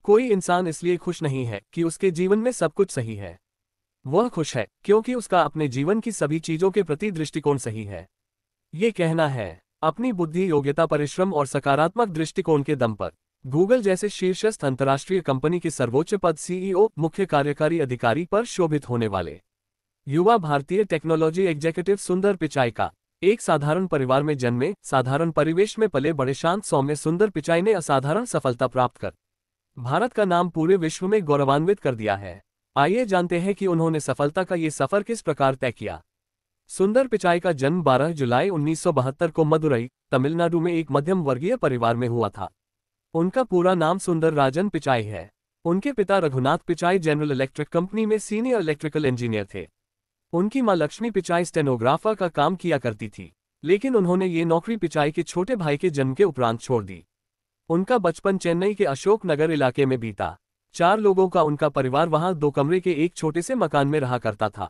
कोई इंसान इसलिए खुश नहीं है कि उसके जीवन में सब कुछ सही है। वह खुश है क्योंकि उसका अपने जीवन की सभी चीजों के प्रति दृष्टिकोण सही है। ये कहना है अपनी बुद्धि, योग्यता, परिश्रम और सकारात्मक दृष्टिकोण के दम पर। गूगल जैसे शीर्षस्थ अंतर्राष्ट्रीय कंपनी के सर्वोच्च पद सीईओ, मुख्य कार्यकारी अधिकारी पर शोभित होने वाले युवा भारतीय टेक्नोलॉजी एग्जीक्यूटिव सुंदर पिचाई का एक साधारण परिवार में जन्मे, साधारण परिवेश में पले बड़े शांत सौम्य सुंदर पिचाई ने असाधारण सफलता प्राप्त कर भारत का नाम पूरे विश्व में गौरवान्वित कर दिया है। आइए जानते हैं कि उन्होंने सफलता का ये सफर किस प्रकार तय किया। सुंदर पिचाई का जन्म 12 जुलाई 1972 को मदुरई, तमिलनाडु में एक मध्यम वर्गीय परिवार में हुआ था। उनका पूरा नाम सुंदर राजन पिचाई है। उनके पिता Raghunath Pichai general electric company में सीनियर इलेक्ट्रिकल इंजीनियर थे। उनकी मां लक्ष्मी पिचाई स्टेनोग्राफर का काम किया करती थी, लेकिन उन्होंने ये नौकरी पिचाई के छोटे भाई के जन्म के उपरांत छोड़ दी। उनका बचपन चेन्नई के अशोक नगर इलाके में बीता। 4 लोगों का उनका परिवार वहां 2 कमरे के एक छोटे से मकान में रहा करता था।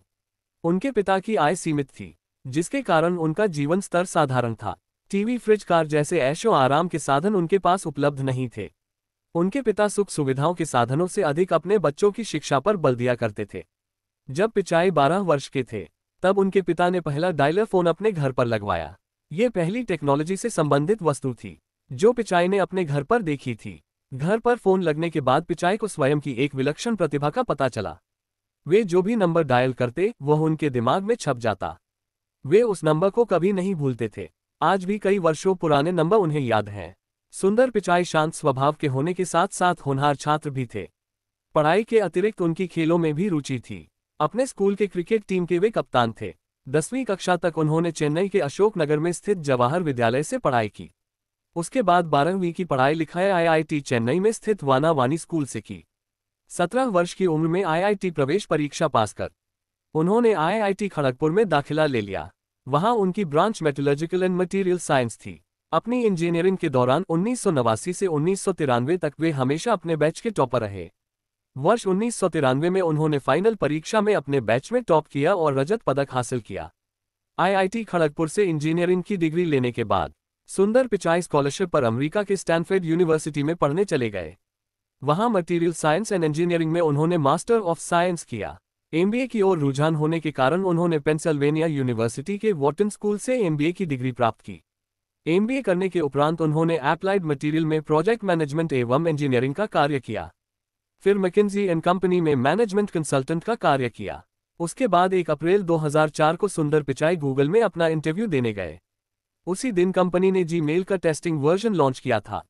उनके पिता की आय सीमित थी, जिसके कारण उनका जीवन स्तर साधारण था। टीवी, फ्रिज, कार जैसे ऐशो आराम के साधन उनके पास उपलब्ध नहीं थे। उनके पिता सुख सुविधाओं के साधनों से अधिक अपने बच्चों की शिक्षा पर बल दिया करते थे। जब पिचाई 12 वर्ष के थे, तब उनके पिता ने पहला डायलर फोन अपने घर पर लगवाया। ये पहली टेक्नोलॉजी से संबंधित वस्तु थी जो पिचाई ने अपने घर पर देखी थी। घर पर फोन लगने के बाद पिचाई को स्वयं की एक विलक्षण प्रतिभा का पता चला। वे जो भी नंबर डायल करते वह उनके दिमाग में छप जाता। वे उस नंबर को कभी नहीं भूलते थे। आज भी कई वर्षों पुराने नंबर उन्हें याद हैं। सुंदर पिचाई शांत स्वभाव के होने के साथ साथ होनहार छात्र भी थे। पढ़ाई के अतिरिक्त उनकी खेलों में भी रुचि थी। अपने स्कूल के क्रिकेट टीम के वे कप्तान थे। 10वीं कक्षा तक उन्होंने चेन्नई के अशोक नगर में स्थित जवाहर विद्यालय से पढ़ाई की। उसके बाद 12वीं की पढ़ाई लिखाई आईआईटी चेन्नई में स्थित वाना वानी स्कूल से की। 17 वर्ष की उम्र में आईआईटी प्रवेश परीक्षा पास कर उन्होंने आईआईटी खड़गपुर में दाखिला ले लिया। वहां उनकी branch metallurgical and material science थी। अपनी इंजीनियरिंग के दौरान 1989 से 1993 तक वे हमेशा अपने बैच के टॉपर रहे। वर्ष 1993 में उन्होंने फाइनल परीक्षा में अपने बैच में टॉप किया और रजत पदक हासिल किया। आईआईटी खड़गपुर से इंजीनियरिंग की डिग्री लेने के बाद सुंदर पिचाई स्कॉलरशिप पर अमेरिका के स्टैनफोर्ड यूनिवर्सिटी में पढ़ने चले गए। वहां मटेरियल साइंस एंड इंजीनियरिंग में उन्होंने मास्टर ऑफ साइंस किया। एमबीए की ओर रुझान होने के कारण उन्होंने पेंसिल्वेनिया यूनिवर्सिटी के वॉटन स्कूल से एमबीए की डिग्री प्राप्त की। एमबीए करने के उपरांत उन्होंने एप्लाइड मटेरियल में प्रोजेक्ट मैनेजमेंट एवं इंजीनियरिंग का कार्य किया। फिर मैकिन्जी एंड कंपनी में मैनेजमेंट कंसल्टेंट का कार्य किया। उसके बाद 1 अप्रैल 2004 को सुंदर पिचाई गूगल में अपना इंटरव्यू देने गए। उसी दिन कंपनी ने जीमेल का टेस्टिंग वर्जन लॉन्च किया था।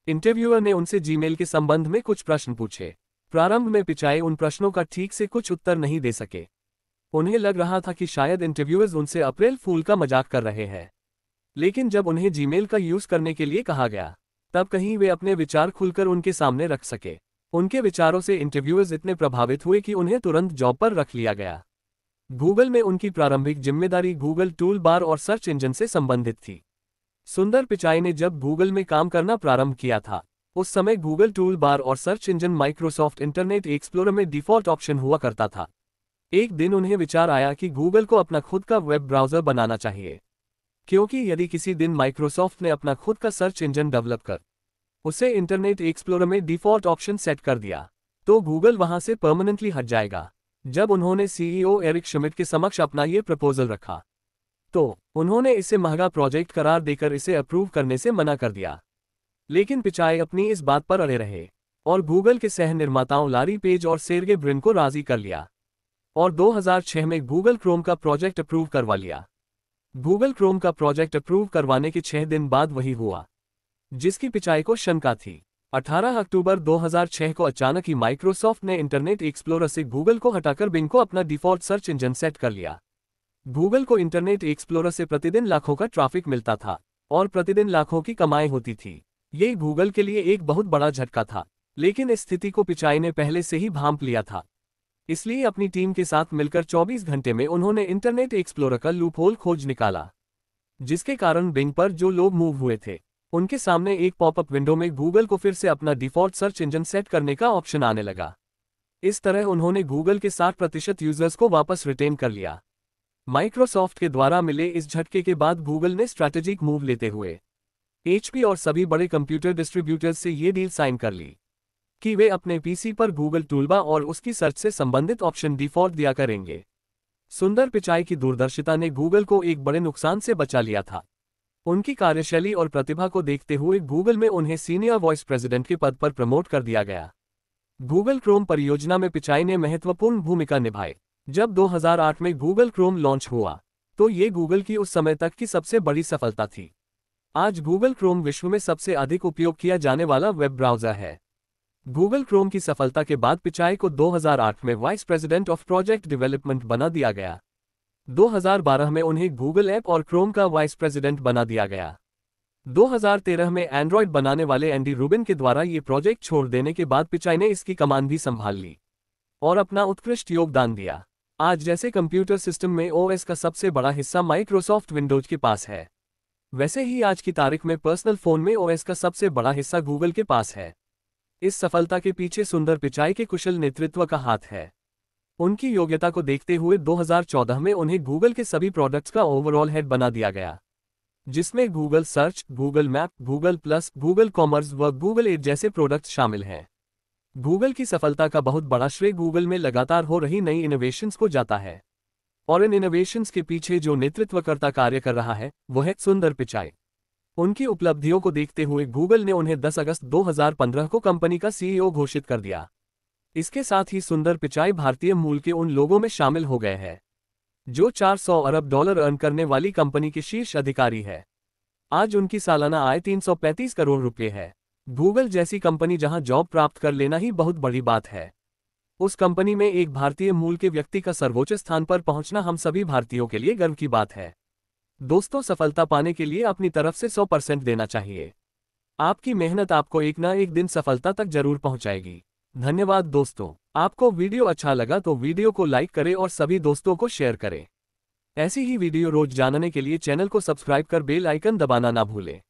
इंटरव्यूअर ने उनसे जीमेल के संबंध में कुछ प्रश्न पूछे। प्रारंभ में पिचाई उन प्रश्नों का ठीक से कुछ उत्तर नहीं दे सके। उन्हें लग रहा था कि शायद इंटरव्यूअर्स उनसे अप्रैल फूल का मजाक कर रहे हैं। लेकिन जब उन्हें जीमेल का यूज करने के लिए कहा गया, तब कहीं वे अपने विचार खुलकर उनके सामने रख सके। उनके विचारों से इंटरव्यूअर्स इतने प्रभावित हुए कि उन्हें तुरंत जॉब पर रख लिया गया। गूगल में उनकी प्रारंभिक जिम्मेदारी गूगल टूल बार और सर्च इंजन से संबंधित थी। सुंदर पिचाई ने जब गूगल में काम करना प्रारंभ किया था, उस समय गूगल टूल बार और search engine Microsoft internet explorer में डिफॉल्ट ऑप्शन हुआ करता था। एक दिन उन्हें विचार आया कि गूगल को अपना खुद का वेब ब्राउज़र बनाना चाहिए, क्योंकि यदि किसी दिन माइक्रोसॉफ्ट ने अपना खुद का सर्च इंजन डेवलप कर उसे इंटरनेट एक्सप्लोरर में डिफॉल्ट ऑप्शन सेट कर दिया, तो गूगल वहां से परमानेंटली हट जाएगा। जब उन्होंने सीईओ एरिक श्मिड के समक्ष अपना ये प्रपोजल रखा, तो उन्होंने इसे महंगा प्रोजेक्ट करार देकर इसे अप्रूव करने से मना कर दिया। लेकिन पिचाई अपनी इस बात पर अड़े रहे और गूगल के सह निर्माताओं लारी पेज और सेर्गे ब्रिन को राजी कर लिया और 2006 में गूगल क्रोम का प्रोजेक्ट अप्रूव करवा लिया। गूगल क्रोम का प्रोजेक्ट अप्रूव करवाने के 6 दिन बाद वही हुआ जिसकी पिचाई को शंका थी। 18 अक्टूबर 2006 को अचानक ही माइक्रोसॉफ्ट ने इंटरनेट एक्सप्लोरर से गूगल को हटाकर बिंग को अपना डिफॉल्ट सर्च इंजन सेट कर लिया। गूगल को इंटरनेट एक्सप्लोरर से प्रतिदिन लाखों का ट्रैफिक मिलता था और प्रतिदिन लाखों की कमाई होती थी। ये गूगल के लिए एक बहुत बड़ा झटका था, लेकिन इस स्थिति को पिचाई ने पहले से ही भांप लिया था। इसलिए अपनी टीम के साथ मिलकर 24 घंटे में उन्होंने इंटरनेट एक्सप्लोरर का लूपहोल खोज निकाला, जिसके कारण बिंग पर जो लोग मूव हुए थे उनके सामने एक पॉपअप विंडो में गूगल को फिर से अपना डिफॉल्ट सर्च इंजन सेट करने का ऑप्शन आने लगा। इस तरह उन्होंने गूगल के 60% यूजर्स को वापस रिटेन कर लिया। माइक्रोसॉफ्ट के द्वारा मिले इस झटके के बाद गूगल ने स्ट्रैटेजिक मूव लेते हुए एचपी और सभी बड़े कंप्यूटर डिस्ट्रीब्यूटर्स से ये डील साइन कर ली। कि वे अपने पीसी पर गूगल टूलबार और उसकी सर्च से संबंधित ऑप्शन डिफ़ॉल्ट दिया करेंगे। सुंदर पिचाई की दूरदर्शिता ने गूगल को एक बड़े नुकसान से बचा लिया था। उनकी कार्यशैली और प्रतिभा को देखते हुए गूगल में उन्हें सीनियर वाइस प्रेसिडेंट के पद पर प्रमोट कर दिया गया। गूगल क्रोम परियोजना में पिचाई ने महत्वपूर्ण भूमिका निभाई। जब 2008 में गूगल क्रोम लॉन्च हुआ, तो ये गूगल की उस समय तक की सबसे बड़ी सफलता थी। आज गूगल क्रोम विश्व में सबसे अधिक उपयोग किया जाने वाला वेब ब्राउज़र है। गूगल क्रोम की सफलता के बाद पिचाई को 2008 में vice president of project development बना दिया गया। 2012 में उन्हें गूगल ऐप और क्रोम का वाइस प्रेसिडेंट बना दिया गया। 2013 में एंड्रॉयड बनाने वाले एंडी रूबिन के द्वारा ये प्रोजेक्ट छोड़ देने के बाद पिचाई ने इसकी कमान भी संभाल ली और अपना उत्कृष्ट योगदान दिया। आज जैसे कंप्यूटर सिस्टम में ओएस का सबसे बड़ा हिस्सा माइक्रोसॉफ्ट विंडोज के पास है, वैसे ही आज की तारीख में पर्सनल फोन में ओएस का सबसे बड़ा हिस्सा गूगल के पास है। इस सफलता के पीछे सुंदर पिचाई के कुशल नेतृत्व का हाथ है। उनकी योग्यता को देखते हुए 2014 में उन्हें गूगल के सभी प्रोडक्ट्स का ओवरऑल हेड बना दिया गया, जिसमें Google search, Google map, Google plus, Google commerce व गूगल एड जैसे प्रोडक्ट्स शामिल हैं। गूगल की सफलता का बहुत बड़ा श्रेय गूगल में लगातार हो रही नई इनोवेशंस को जाता है, और इन इनोवेशंस के पीछे जो नेतृत्वकर्ता कार्य कर रहा है वो है सुंदर पिचाई। उनकी उपलब्धियों को देखते हुए गूगल ने उन्हें 10 अगस्त 2015 को कंपनी का सीईओ घोषित कर दिया। इसके साथ ही सुंदर पिचाई भारतीय मूल के उन लोगों में शामिल हो गए हैं जो $400 अरब अर्न करने वाली कंपनी के शीर्ष अधिकारी है। आज उनकी सालाना आय 335 करोड़ रुपए है। गूगल जैसी कंपनी जहां जॉब प्राप्त कर लेना ही बहुत बड़ी बात है, उस कंपनी में एक भारतीय मूल के व्यक्ति का सर्वोच्च स्थान पर पहुंचना हम सभी भारतीयों के लिए गर्व की बात है। दोस्तों, सफलता पाने के लिए अपनी तरफ से 100% देना चाहिए। आपकी मेहनत आपको एक ना एक दिन सफलता तक जरूर पहुंचाएगी। धन्यवाद दोस्तों। आपको वीडियो अच्छा लगा तो वीडियो को लाइक करें और सभी दोस्तों को शेयर करें। ऐसी ही वीडियो रोज जानने के लिए चैनल को सब्सक्राइब कर बेल आइकन दबाना ना भूलें।